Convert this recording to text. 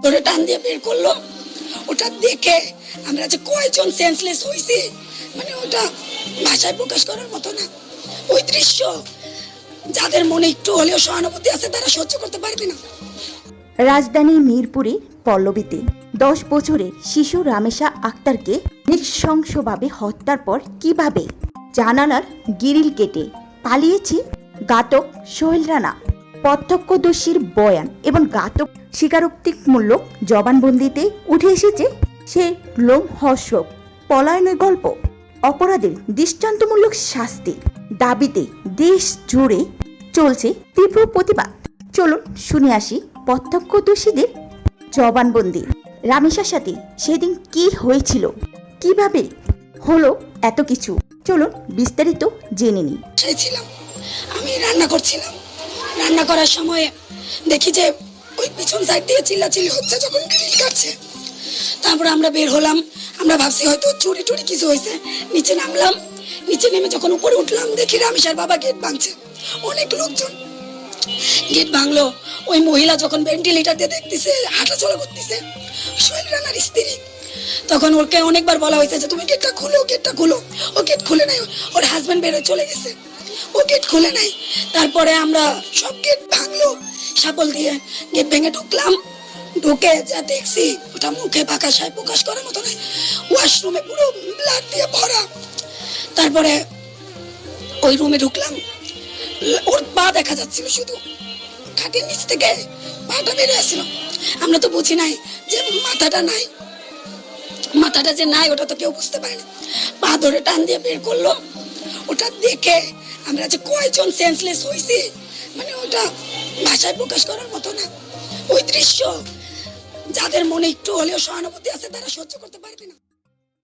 ধরে টান দিয়ে বের করলো। ওটা দেখে আমরা যে কয়জন সেন্সলেস হয়েছি, মানে ওটা ভাষায় প্রকাশ করার মতো না। ওই দৃশ্য যাদের মনে একটু হলেও সহানুভূতি আছে তারা সহ্য করতে পারবে না। রাজধানীর মিরপুরে পল্লবীতে 10 বছরের শিশু রামেশা আক্তারকে নৃশংসভাবে হত্যার পর কিভাবে জানালার গ্রিল কেটে পালিয়েছে ঘাতক সোহেল রানা, প্রত্যক্ষদর্শীর বয়ান এবং ঘাতক স্বীকারোক্তিমূলক জবানবন্দিতে উঠে এসেছে সে লোমহর্ষক পলায়নের গল্প। অপরাধের দৃষ্টান্তমূলক শাস্তির দাবিতে দেশ জুড়ে চলছে তীব্র প্রতিবাদ। চলুন শুনে আসি প্রত্যক্ষদর্শীদের জবানবন্দি। রামেশার সাথে সেদিন কি হয়েছিল, কিভাবে হলো এত কিছু, চলুন বিস্তারিত জেনে নিই। ছিলাম আমি রান্না করছিলাম, রান্না করার সময় দেখি যে ওই পিছন সাইড দিয়ে চিল্লাচিল্লি হচ্ছে যখন গ্রিল কাটছে। তারপর আমরা বের হলাম, আমরা ভাবছি হয়তো চুরি টুরি কিছু হয়েছে। নিচে নামলাম, নিচে নেমে যখন উপরে উঠলাম দেখি রামেশার বাবা গেট ভাঙছে। অনেক লোকজন গেট ভাঙলো। ওই মহিলা যখন ভেন্টিলেটর দিয়ে দেখতেছে, হাঁটাচলা করতেছে, সোহেল রানার স্ত্রী, তখন ওকে অনেকবার বলা হয়েছে যে তুমি গেটটা খুলো, গেটটা খুলো। ও গেট খুলে নাই, ওর হাজবেন্ড বেরোয় চলে গেছে, ও গেট খুলে নাই। তারপরে আমরা সব গেট ভাঙলো, শাবল দিয়ে গেট ভেঙে ঢুকলাম। ঢুকে যা দেখছি ওটা মুখে ভাষায় প্রকাশ করার মতো নয়। ওয়াশরুমে পুরো ব্লাড দিয়ে ভরা। তারপরে ওই রুমে ঢুকলাম, ওর পা দেখা যাচ্ছিল, শুধু খাটের নিচ থেকে পাটা বের হয়েছিল। আমরা তো বুঝি নাই যে মাথাটা নাই, মাথাটা যে নাই ওটা তো কেউ বুঝতে পারেনি। পা ধরে টান দিয়ে বের করলো। ওটা দেখে আমরা যে কয়জন সেন্সলেস হয়েছি, মানে ওটা ভাষায় প্রকাশ করার মতো না। ওই দৃশ্য যাদের মনে একটু হলেও সহানুভূতি আছে তারা সহ্য করতে পারবে না।